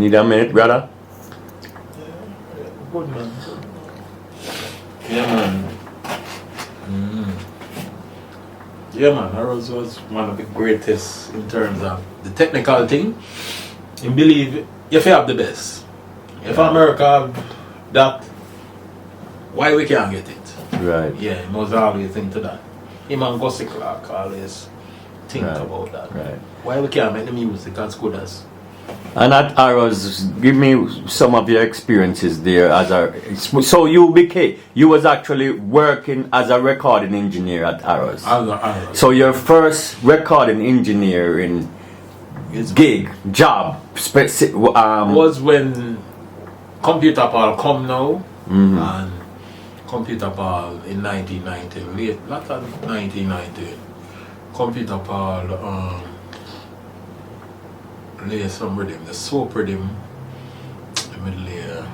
Need a minute, brother? Good man. Yeah man. Yeah man, Arrows was one of the greatest in terms of the technical thing. You believe if you have the best. If America have that, why we can't get it? Right. Yeah, he must always think to that. Him and Gussie Clark always think Right. about that. Right. Why we can't make the music as good as? And at Arrows, give me some of your experiences there as a. So you was actually working as a recording engineer at Arrows. Arrows. So your first recording engineering gig job was when Computer Paul come now, and Computer Paul in 1990, later 1990, Computer Paul lay some rhythm, the soap rhythm, I believe,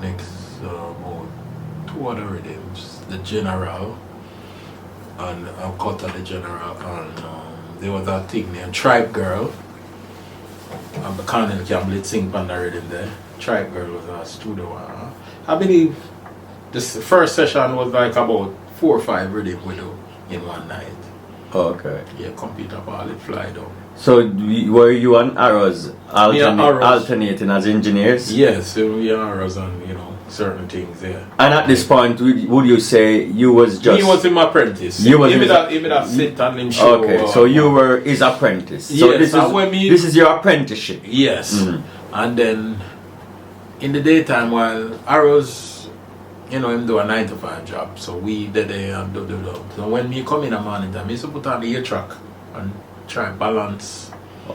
next about 2 other rhythms, the General, and a cut of the General, and there was that thing named Tribe Girl, and the Colonel Campbell sing on the rhythm there. Tribe Girl was a studio one. I believe this first session was like about 4 or 5 rhythm we do in one night. Okay. Yeah, Computer Ball, it fly down. So were you and Arrows alternating as engineers? Yes, we are Arrows and certain things there. And at this point, would you say you was just? He was my apprentice. You was he would sit and him show. Okay, so you were his apprentice. So yes, this is your apprenticeship. Yes, and then in the daytime while Arrows, him do a 9-to-5 job, so we did and do. So when me come in the morning time, I used to put on the ear track and try and balance.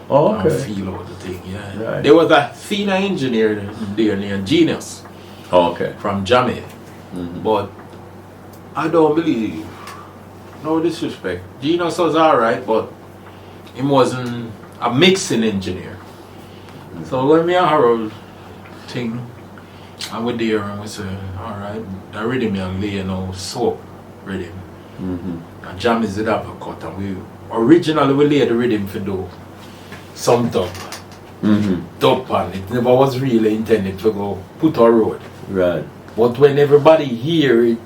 And feel out the thing. Yeah. Right. There was a senior engineer there named Genius. Okay. From Jamaica. But I don't believe, no disrespect, Genius was alright, but he wasn't a mixing engineer. So when me and Harold thing, and we there and we say, alright, the rhythm and lay soap rhythm. And Jam is the upper cut, and we originally we laid the rhythm for do some dub. Dub, and it never was really intended to go put a road. Right. But when everybody hear it,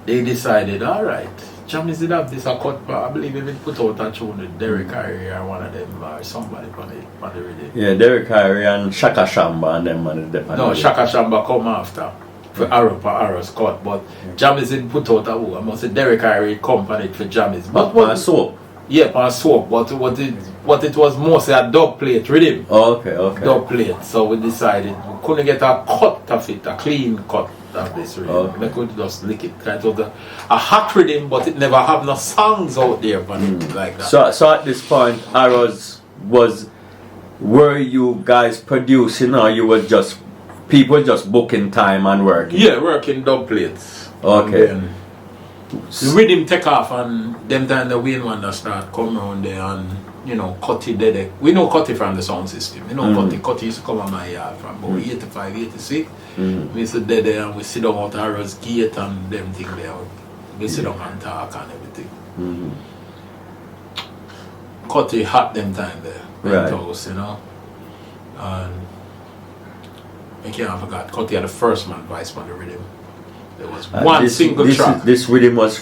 they decided, alright, Jam is it up this a cut, but I believe even put out a tune with Derek Harry or one of them or somebody on the rhythm. Yeah, Derek Harry and Shaka Shamba and them on the No, Shaka Shamba come after for Arrow's cut, but Jam is it put out I must say Derek Harry accompanied for Jam is. But what soap? Yeah, on soap, but what it was mostly a dub plate rhythm. Okay. Dub plate. So we decided we couldn't get a cut of it, a clean cut of this rhythm. We could just lick it. It was a hot rhythm, but it never have no songs out there for it like that. So at this point, Arrows were you guys producing, or you were just people just booking time and working? Yeah, working dub plates. Okay. The rhythm take off, and them time the Wayne one that start come around there and Cutty did. We know Cutty from the sound system. Cutty used to come on my yard from about 85, 86. We used to there and we sit down out Arrow's gate and them thing there. We sit down and talk and everything. Cutty hot them time there. Right. House, and I can't forget Cutty had the first man vice on the rhythm. There was one single track. This rhythm was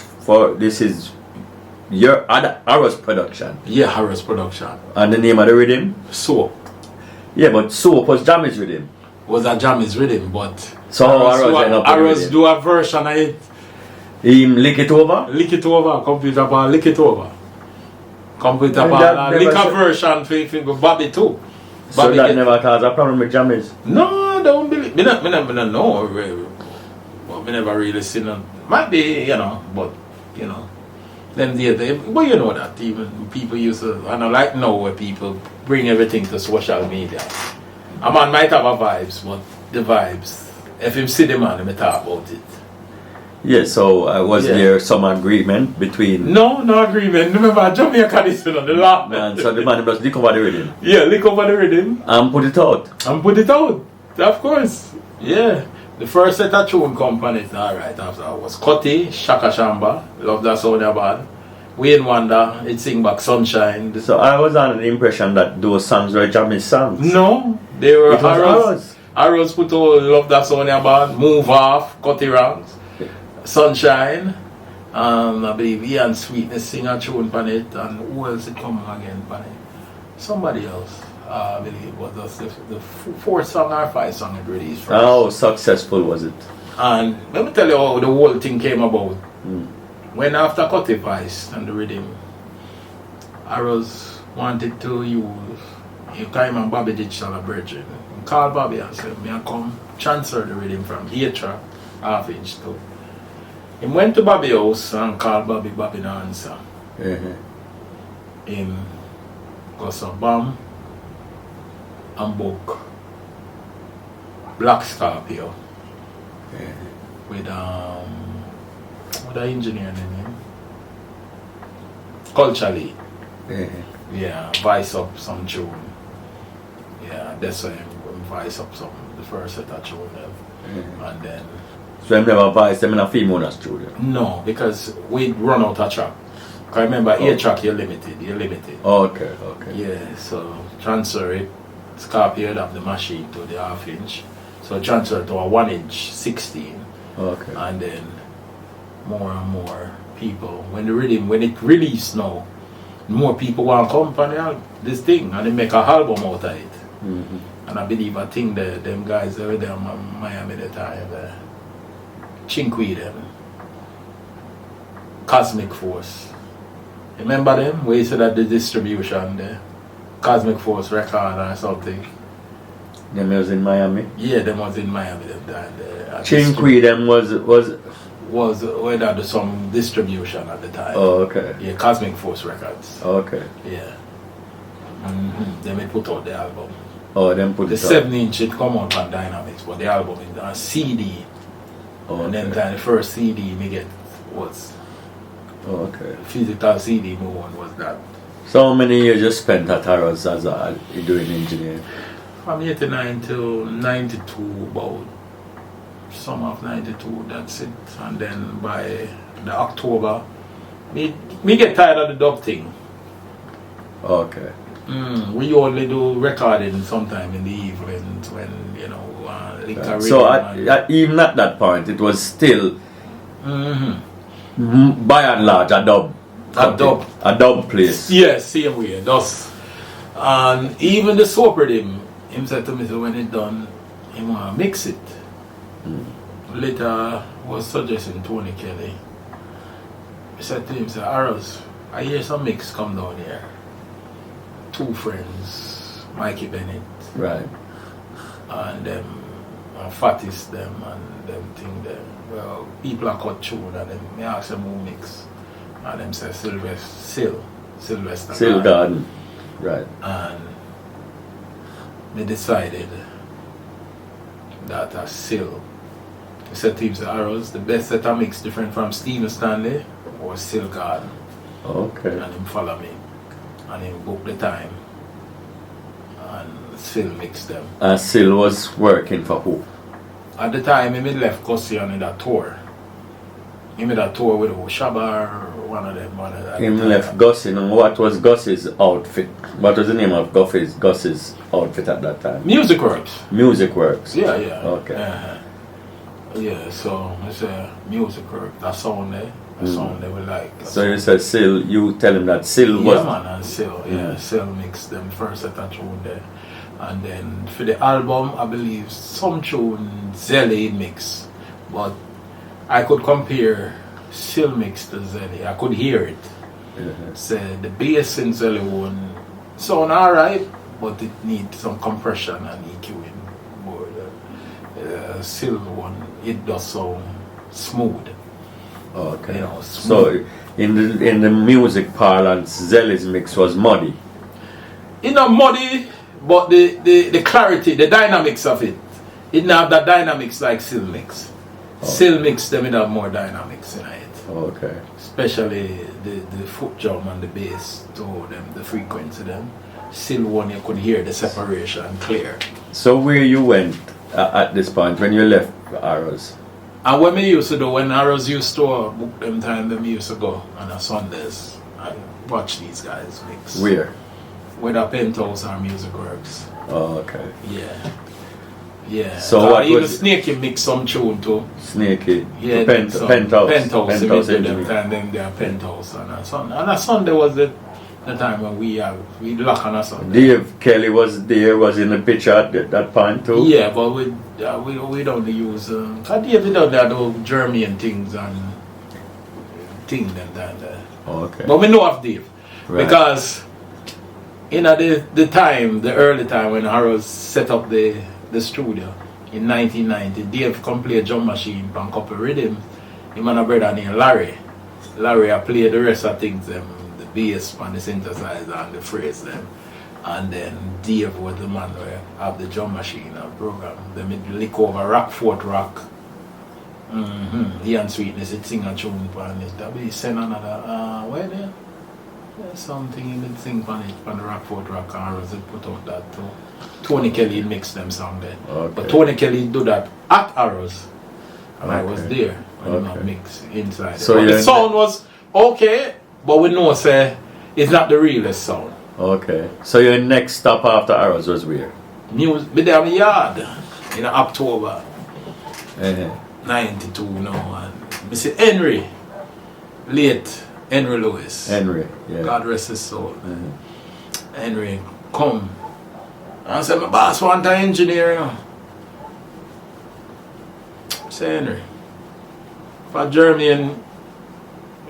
this is your Arrow's production. Yeah, Arrow's production. And the name of the rhythm? Soap. Yeah, but Soap was Jammy's rhythm. Was a Jammy's rhythm, but so Arrow's do a version of it. Him lick it over? Lick it over, Computer Ball lick it over. Computer Ball lick a version for Bobby too. So Bobby that never caused a problem with Jammy's? No, I don't believe. Me not know. But we never really seen them. Might be, but them days, but you know that even people used to, I don't like now where people bring everything to social media. A man might have a vibes, but the vibes, if him see the man, he may talk about it. Yeah, so was there some agreement between? No agreement. Remember, Jamaica is on the lap. Man, so the man just lick over the rhythm? Yeah, lick over the rhythm. And put it out? Of course. Yeah. The first set of tune companies, alright, after was Cutty, Shaka Shamba, Love That Sound Bad, Wayne Wonder, it sing back Sunshine. So I was under the impression that those songs were Jammy's songs. No, they were It was Arrows. Arrows put all Love That Sonia Band, Move Off, Cut It Ranks, Sunshine. I believe Ian Sweetness sing a tune on it, and who else it come again on it? Somebody else. I believe it was the fourth song or five song it released first. How successful was it? And let me tell you how the whole thing came about. When after Cut It Vice and the rhythm, Arrows wanted to use, he came and Bobby Digital a bridging. He called Bobby and said, "May I come transfer the rhythm from 8 track, half inch to." He went to Bobby house and called Bobby no answer. Him got some bomb and book Black Scorpio with the engineer name? Culturally. Yeah, vice up some tune. Yeah, that's why I'm vice up some the first set of tune them. And then So I never voiced them in a female studio? no, because we run out of track. I remember 8 track you're limited. Okay. Yeah, so transfer it. Scorpio have the machine to the half inch. So transfer to a 1 inch 16. Okay. And then more and more people, when it released now, more people want to come on this thing and they make a album out of it. And I believe them guys that were there in Miami at the time, Chinqui them, Cosmic Force. Remember them? Where you said that the distribution there, Cosmic Force record or something. Them was in Miami? Yeah, them was in Miami them time. Chinqui them was where there was some distribution at the time. Oh, okay. Yeah, Cosmic Force Records. Okay. Yeah. Then they put out the album. Oh, them put the it 7-inch it come out on Dynamics, but the album is on CD. Oh, and then okay. the first CD me get was Okay. physical CD me one was that. So how many years you spent at Harrods as doing engineering? From 89 till 92, about summer of 92, that's it. And then by the October, me get tired of the dub thing. Okay. We only do recording sometime in the evenings when, So even at that point, it was still, by and large, a dub place. Yes, same way, thus. And even the soap rhythm, him said to me, so when it done, he want to mix it. Later, was suggesting Tony Kelly. He said to him, Arrows, I hear some mix come down here. 2 friends, Mikey Bennett. Right. And them, Fatis them, and them thing them. Well, people are cut tune, and them, me ask them who mix. And them say Sylvester Garden. Right. And they decided that a Sil. He said to him, Arrows, the best set of mix different from Stephen Stanley was Sil Garden. Okay. And him follow me. And him book the time. And Sil mixed them. And Sil was working for who? At the time, he left Gussie on that tour. He made a tour with Shabba or one of them. He left Gussie. And what was Gussie's outfit? What was the name of Gussie's outfit at that time? Music Works. Music Works. Yeah. Okay. Yeah, so it's a Music Works. That sound there. That sound they were like. So you said Sil, you tell him that Sil was... Yeah, man, and Sil. Yeah, Sil mixed them first set of tune there. And then for the album, I believe some tune Zelly mix. But I could compare Sil mix to Zelly. I could hear it. So the bass in Zelly one sound alright, but it needs some compression and EQing more. Sil one, it does sound smooth. Okay. Smooth. So in the music parlance, Zelly's mix was muddy. Muddy, but the clarity, the dynamics of it didn't have that dynamics like Sil mix. Sil mix them, it have more dynamics in it. Okay. Especially the foot drum and the bass to them, the frequency them. Sil one you could hear the separation clear. So where you went at this point when you left Arrows? And when we used to do, when Arrows used to book them time, them used to go on a Sundays. I watch these guys mix. Where? Whether Penthouse or Music Works. Oh, okay. Yeah. Yeah. So what even was Snakey mix some tune too. Snakey? Yeah, Penthouse. Penthouse Engineer. and then their Penthouse and a Sunday. And a Sunday was the time when we lock on a Sunday. Dave Kelly was there, was in the picture at that point too? Yeah, but we don't use cause Dave don't do German things and things and that. Okay. But we know of Dave. Right. Because the early time when Harold set up the studio in 1990, Dave come play a drum machine and couple rhythm. Him and a brother named Larry. Larry played the rest of things, the bass and the synthesizer and the phrase them. And then Dave was the man who have the drum machine and program. Then we lick over Rockfort Rock. He and Sweetness it sing a tune on it. That we send another where there? There's something he did sing on it on the Rockfort Rock and Harold put out that too. Tony Kelly mixed them song there. Okay. But Tony Kelly do that at Arrows. And I was Okay. there when Okay. I mix inside. So But the you're- sound was okay, but we know say it's not the realest sound. Okay. So your next stop after Arrows was where? Music be there in the yard in October Uh-huh. 92 now and Mr. Henry, late Henry Lewis. Henry, yeah. God rest his soul. Uh-huh. Henry come. I said, my boss want an engineer, you know. I say, Henry, for German,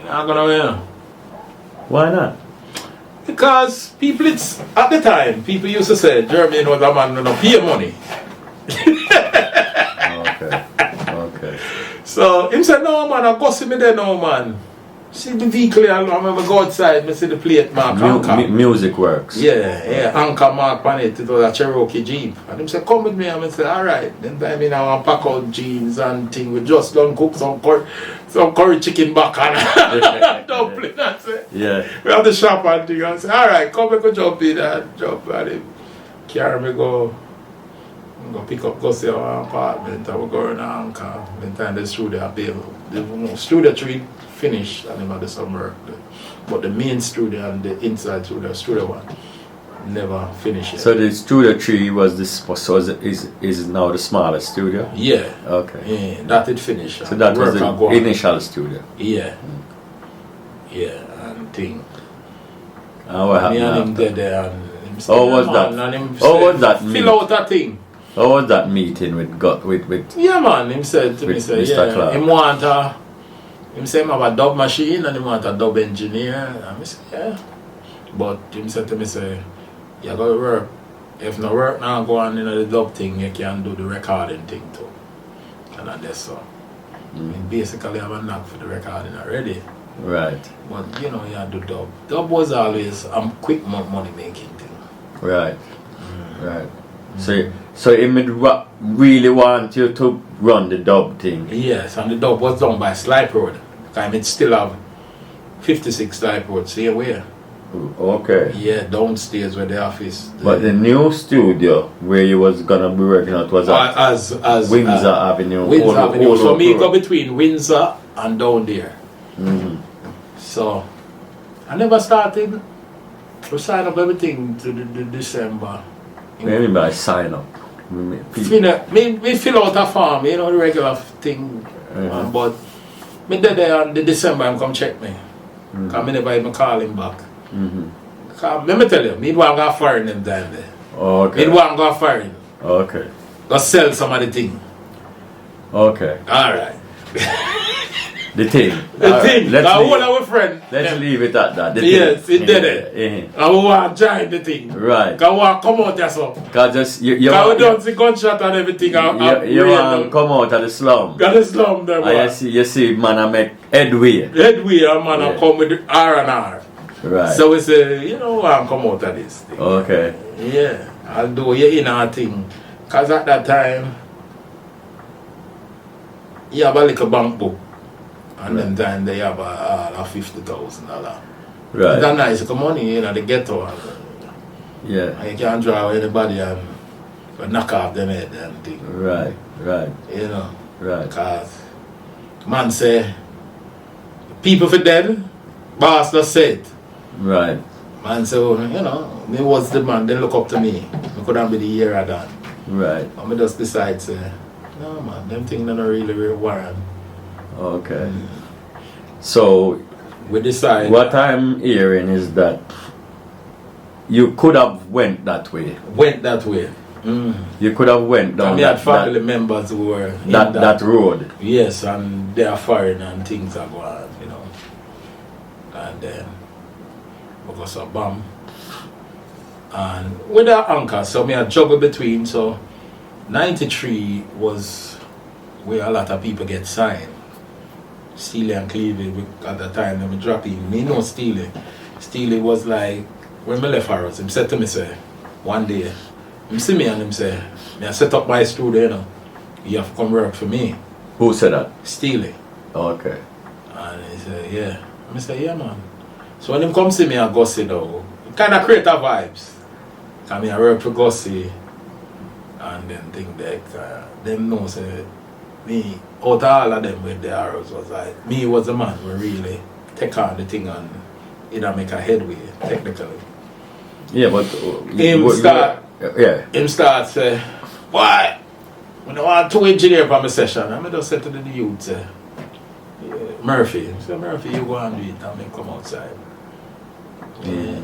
I'm gonna win. Why not? Because people, at the time, people used to say German was a man who don't pay money. Okay. Okay. So, him said, no man, I'll go see me there now, man. See the vehicle, I remember go outside, I see the plate mark, anchor. Music Works. Yeah, anchor mark on it, it was a Cherokee Jeep. And him said, come with me, and I said, alright. Then time I want to pack out jeans and thing, we just done cook some curry chicken back and dumpling, I said. Yeah. We have the shop and thing, I said, alright, come we go jump in and jump and him carry me go pick up, go see our apartment, and we go in anchor. Then time the studio, the studio 3 finished and him had the some work. But the main studio and the inside studio 1, never finished yet. So the Studio 3 was is now the smallest studio? Yeah. Okay. Yeah, that it finished. So that was Work and the go on. initial studio. Yeah. Yeah, and thing. And what Me happened and him after? dead there and him How say, was "Yeah, that? man," and him How say, was that meet? fill out that thing. How was that meeting with Yeah man, him said to me, With say, Mr. yeah, Clark? him say him have a dub machine and him want a dub engineer. And I say, yeah. But him said to me, say, you gotta work. If no work now go on in the dub thing, you can do the recording thing too. And that's so. I mean, basically I have a knack for the recording already. Right. But you know, you have to do dub. Dub was always a quick money making thing. Right. Right. So he really want you to run the dub thing. Yes, and the dub was done by Slipe Road. Time it still have 56 Slipe Road, same way. Okay. Yeah, downstairs where the office. But the new studio where you was gonna be working out was at as Windsor Avenue. Windsor Avenue. Old So Oak me Road. go between Windsor and down there. So I never started. We signed up everything to the December. Maybe by sign up. Me fill out a form, you know, the regular thing. But me there on the December and come check me. Because me never even call him back. Because let me tell you, me want to go foreign them time there. Okay. Me want to go foreign. Okay. Go sell some of the thing. Okay. Alright. The thing. The All thing. Right. Now all our friend. Let's leave it at that. The Yes, thing. it did it. And we want to join the thing. Right. Because we want to come out there so. Cause just you Because we don't see gunshot and everything. you want to come out of the slum. Got the slum there, And you see man I make headway. Headway, a man Yeah. come with R&R. Right. So we say, you know, I come out of this thing. Okay. Yeah, I'll do your inner thing. Because at that time, you have a little bank book. And then time they have a $50,000. Right. It's a nice money, you know, the ghetto. And Yeah. you can't draw anybody and knock off them head and thing. Right. Right. You know. Right. Because man say, people for dead, boss just said, Right. Man, so, you know, me was the man, they look up to me. I couldn't be the year I done. Right. And me just decide, say, no man, them things don't really warrant. Okay. So We decide. what I'm hearing is that you could have went that way. Went that way. You could have went down And we had family members who were in that road. Yes, and they are foreign and things are going on, you know. And then because of bomb. And with our anchor, so me a juggle between. So 93 was where a lot of people get signed. Steely and Cleveland at the time they were dropping. Me know Steely. Steely was like when me left Harrods, him said to me say, one day, him see me and him say, me I set up my studio, you know. You have to come work for me. Who said that? Steely. Okay. And he said, yeah. I said, yeah man. So when him come see me at Gussie though, it kinda create a vibes. Cause me I work for Gussie and then think that them know say me out of all of them with the arrows was like me was the man who really take on the thing and either make a headway technically. Yeah, but Him start say, why? When I want 2 engineers for my session, I just said to the youth say, yeah, Murphy. I said, Murphy, you go and do it and then come outside. Yeah.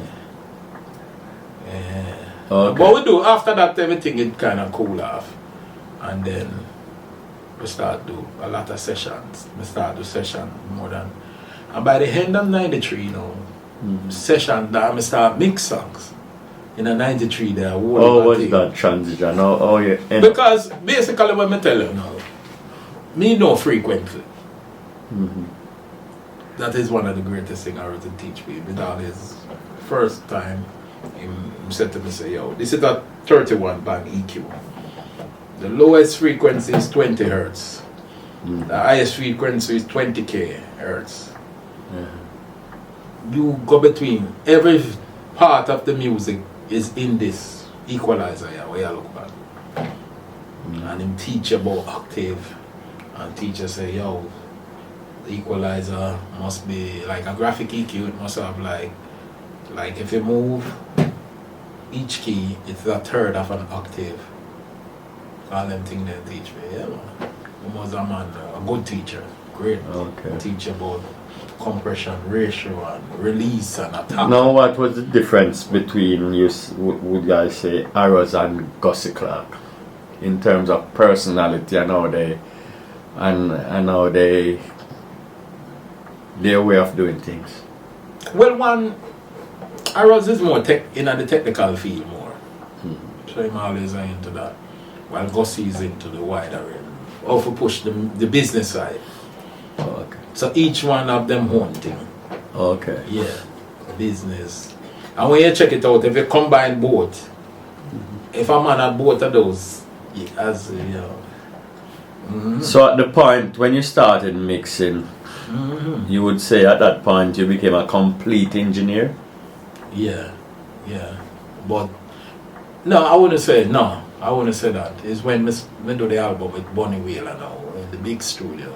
Yeah. Okay. But we do after that everything it kinda cool off. And then we start do a lot of sessions. We start do session more than and by the end of 93 you know, session that I start mix songs. In a 93 there. Oh, what's that transition? Oh yeah. Because basically what I tell you now, me know frequently. That is one of the greatest things I ever to teach me. Without his first time, he said to me, say, yo, this is a 31 band EQ. The lowest frequency is 20 hertz. The highest frequency is 20k hertz. You go between every part of the music is in this equalizer here, where you look back. And him teach about octave. And teacher say, yo, the equalizer must be like a graphic EQ, it must have like if you move each key, it's a third of an octave. All them things they teach me, yeah man. He was a man, a good teacher, great teacher about compression ratio and release and attack. Now what was the difference between you would guys say Arrows and Gussie Clark in terms of personality and how they and how they their way of doing things? Well, one Arrows is more in the technical field more. So I'm always into that. While Gussie is into the wider realm. Or push the business side. Okay. So each one of them own thing. Okay. Yeah. Business. And when you check it out, if you combine both, if a man had both of those, as you know. So at the point when you started mixing, you would say at that point you became a complete engineer? Yeah. But no, I wouldn't say that. It's when me do the album with Bonnie Wheeler now, in the big studio.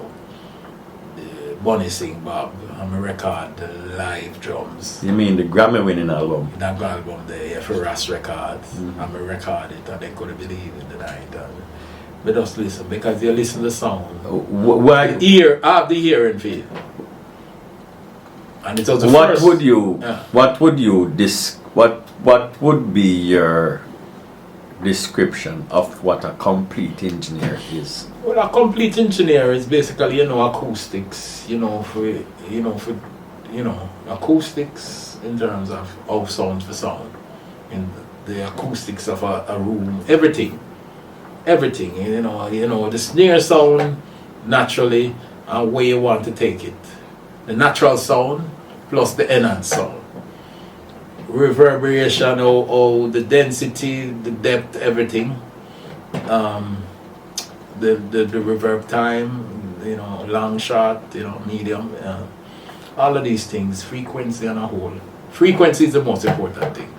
The Bonnie sing Bob, I'm a record, the live drums. You mean the Grammy winning album? That album there, for Ras Records. I'm a record it and they couldn't believe in the night. And we just listen because you listen to the sound. Why? I have the hearing field. And it was the what first. What would be your description of what a complete engineer is? Well, a complete engineer is basically, acoustics, acoustics in terms of sound for sound, in the acoustics of a room, everything, the snare sound naturally and where you want to take it, the natural sound plus the enhanced sound. Reverberation, the density, the depth, everything. The reverb time, long, short, medium. All of these things, frequency and a whole. Frequency is the most important thing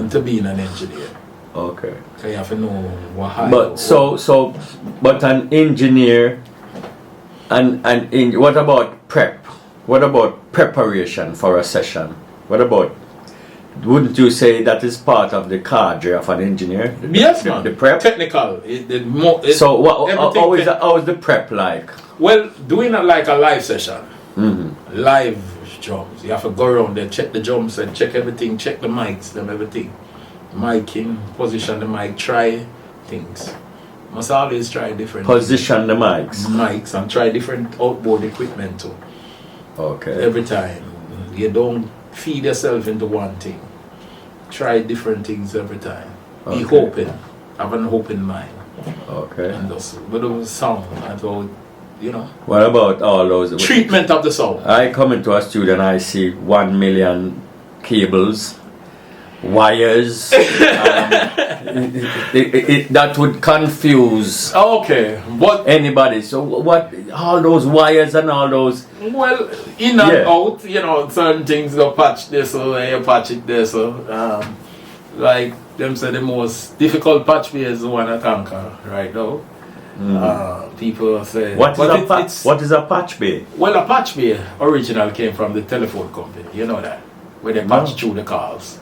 to being an engineer. Okay. So you have to know what high. But an engineer and what about prep? what about preparation for a session? What about, wouldn't you say that is part of the cadre of an engineer? Yes, man. The prep? Technical. So how is the prep like? Well, doing it like a live session. Mm-hmm. Live drums. You have to go around there, check the drums and check everything, check the mics, everything. Miking, position the mic, try things. Must always try different Position the mics. Mics and try different outboard equipment too. Okay. Every time. You don't feed yourself into one thing. Try different things every time. Be open. Have an open mind. Okay. And just with the sound and all, you know. What about all those treatment of the sound? I come into a studio and I see 1 million cables, wires. That would confuse anybody. So what? All those wires and all those. Well, in and out, you know, certain things you patch this or you patch it there. So, like them say, the most difficult patch bay is the one I conquer right now. People say, what is a patch bay? Well, a patch bay original came from the telephone company. You know that, where they patch through the calls.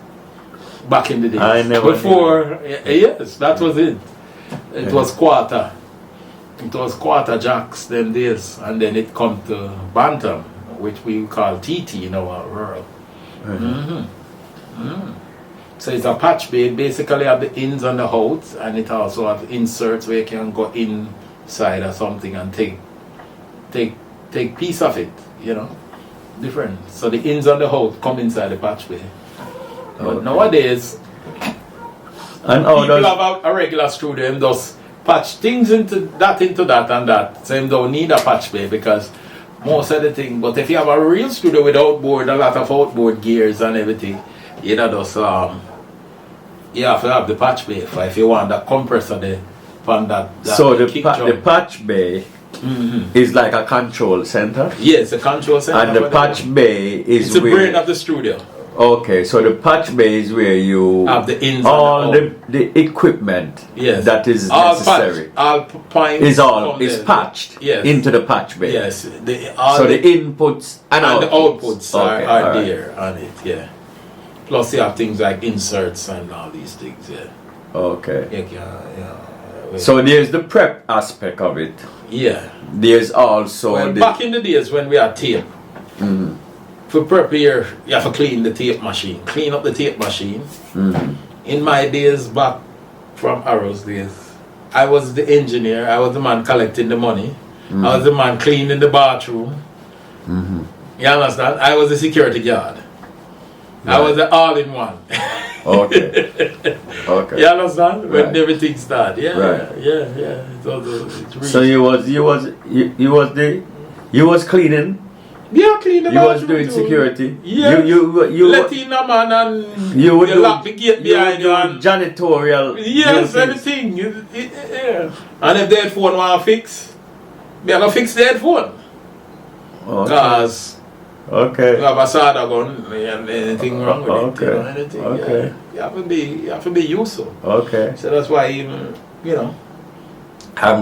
Back in the days. I never before, yes, that was it. It was quarter. It was quarter jacks then this, and then it come to bantam, which we call TT in our world. So it's a patch bay. Basically have the ins and the outs, and it also have inserts where you can go inside or something and take piece of it, you know. Different. So the ins and the outs come inside the patch bay. But nowadays, and people have a regular screw, them just patch things into that and that. So them don't need a patch bay because most of the thing. But if you have a real studio with outboard, a lot of outboard gears and everything, you know, just you have to have the patch bay if you want that compressor there on that so the patch bay is like a control center? Yes, a control center. And the patch bay is the brain of the studio. Okay, so the patch bay is where you have the ins all the equipment that is all necessary. Patch, is patched into the patch bay. Yes, so the inputs and the outputs are there on it. Yeah. Plus you have things like inserts and all these things. Yeah. Okay. So there's the prep aspect of it. Yeah. There's also back in the days when we had tape. For prepare, you have to clean the tape machine. Clean up the tape machine. In my days back from Arrow's days, I was the engineer. I was the man collecting the money. I was the man cleaning the bathroom. You understand? I was the security guard. I was the all-in-one. Okay. You understand? When everything started. Yeah. So you was cleaning. Yeah, clean the bathroom. You was doing security. Yeah. You let in a man and you lock the gate behind you and janitorial. Yes, everything. Yeah. And if the headphone want to fix, we are gonna fix the headphone. Because you have a solder gun and anything wrong with it. You know, anything. Okay. Yeah. You have to be useful. Okay. So that's why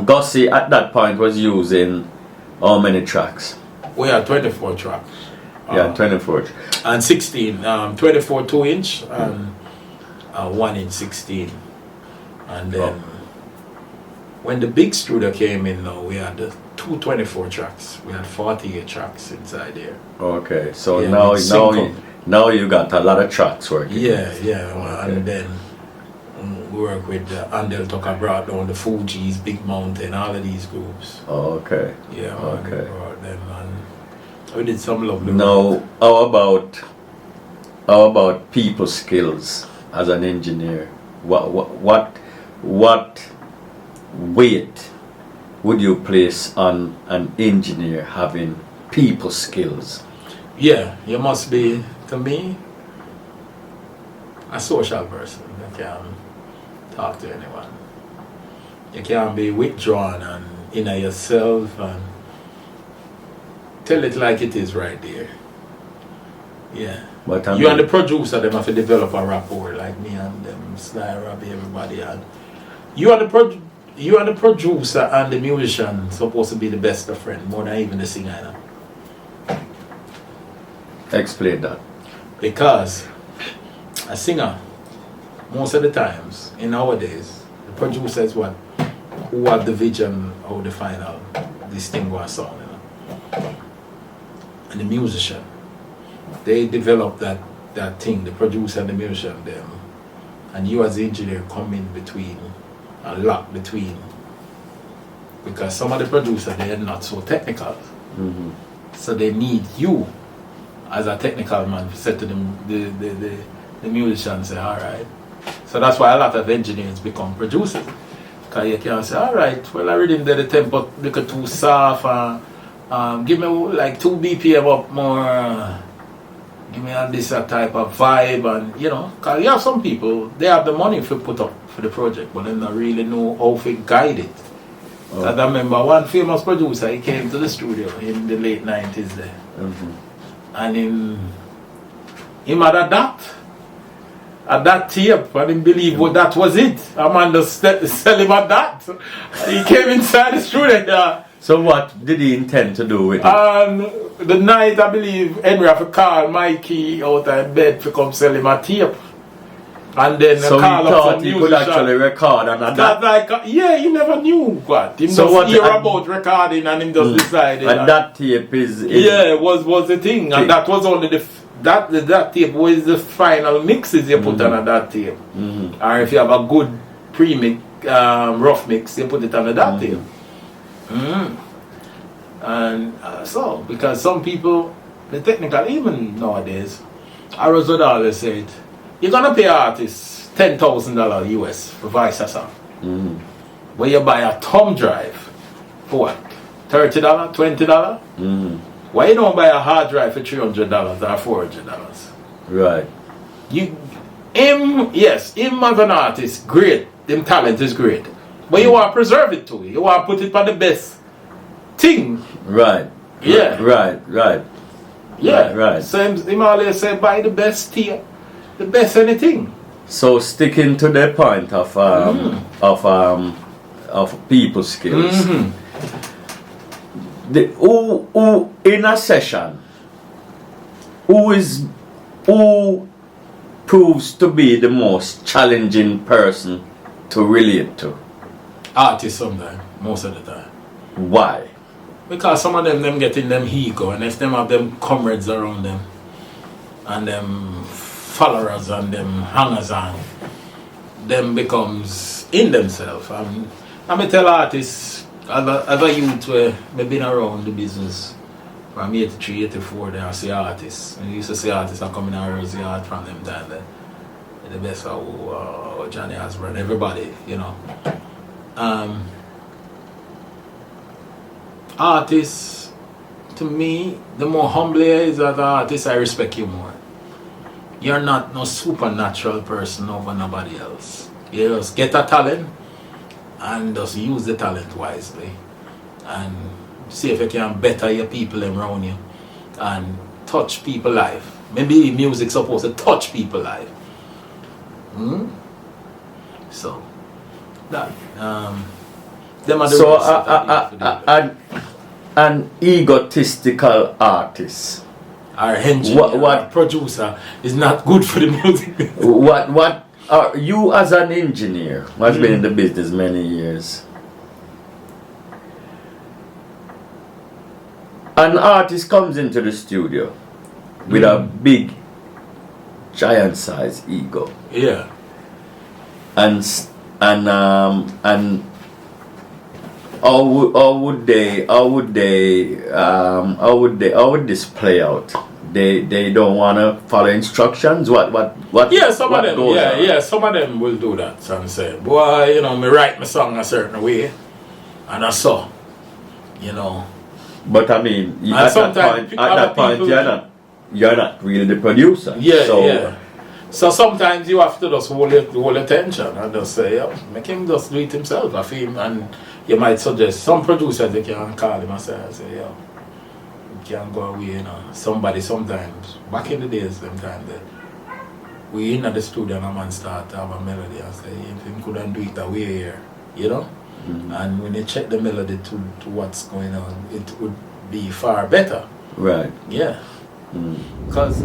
Gussie at that point was using how many tracks? We had 24 tracks. 24. And 16, 24 2-inch and 1-inch 16. And then when the big studio came in now, we had the 224 tracks. We had 48 tracks inside there. Okay, so now you got a lot of tracks working. Yeah. And then we work with Andel Tucker brought down the Fugees, Big Mountain, all of these groups. Okay. Yeah, okay. We brought them and we did some lovely Now, how about people skills as an engineer? What weight would you place on an engineer having people skills? Yeah, you must be, to me, a social person. You can talk to anyone. You can't be withdrawn and inner yourself and tell it like it is right there. Yeah. But you and the producer, them have to develop a rapport like me and them, Sly, Robbie, everybody. And you and the producer and the musician supposed to be the best of friends, more than even the singer. Explain that. Because a singer, most of the times, in nowadays, the producer is what? Who have the vision of the final, this thing was sound, you know? And the musician, they develop that thing, the producer and the musician, them. And you as the engineer come in between, a lot between. Because some of the producers, they are not so technical. Mm-hmm. So they need you as a technical man to say to them, the musician, say, all right. So that's why a lot of engineers become producers. Because you can say, all right, well, I read the tempo little too soft, give me like 2 BPM up more, give me this type of vibe, and you know, because you have some people, they have the money to put up for the project, but they don't really know how to guide it. Oh. I remember one famous producer, he came to the studio in the late 90s there. Mm-hmm. And him had a that tape, I didn't believe what that was it. A man just sell him at that. He came inside the studio. So what did he intend to do with it? The night, I believe, Henry have to call Mikey out of bed to come sell him a tape. And then So he call up thought some he could musician. actually record and That like, yeah, he never knew what. He So just what- hear about recording and he just decided. And that tape is yeah, was the thing, and that was only that tape was the final mixes you put on that tape. Mm-hmm. Or if you have a good pre-mix, rough mix, you put it on that tape. And so, because some people, the technical, even nowadays, I was would always say it, you're gonna pay artists $10,000 US for voice a song. Mm-hmm. Where you buy a thumb drive for what? $30, $20? Mm-hmm. Why you don't buy a hard drive for $300 or $400? Right. Him as an artist, great. Him talent is great. But you want to preserve it too. You want to put it on the best thing. Right. Yeah. Right. Yeah. Right. So him always say buy the best tier, the best anything. So sticking to the point of people skills. Mm-hmm. Who in a session, who proves to be the most challenging person to relate to? Artists sometimes, most of the time. Why? Because some of them get in them ego, and if them have them comrades around them, and them followers and them hangers on, them becomes in themselves. I tell artists, as a youth where I've been around the business from 83, 84, then I see artists. And you used to see artists are coming out of the yard from them time. The best of Johnny Osborne, everybody, you know. Artists, to me, the more humble you is as an artist, I respect you more. You're not no supernatural person over nobody else. You just get a talent and just use the talent wisely and see if you can better your people around you and touch people's life. Maybe music's supposed to touch people's life. So that them are the So rules that an egotistical artist. our engineer, What our producer is not good for the music. What are you as an engineer who has been in the business many years? An artist comes into the studio with a big, giant-sized ego, Yeah. and how would this play out? They don't want to follow instructions. What? Yeah, some what of them. goes on? Yeah, some of them will do that. Some say, boy, you know, me write my song a certain way, and I saw, you know. But I mean, And at that sometimes point, people- you're not really the producer. Yeah, so, yeah. So sometimes you have to just hold attention and just say, yo, make him just do it himself. I feel, and you might suggest some producers they can call him and say, yo, you can't go away, you know. Somebody sometimes, back in the days, sometimes we in the studio and a man start to have a melody and say, if him couldn't do it away here, you know. And when you check the melody to what's going on, it would be far better. Right. Yeah. Because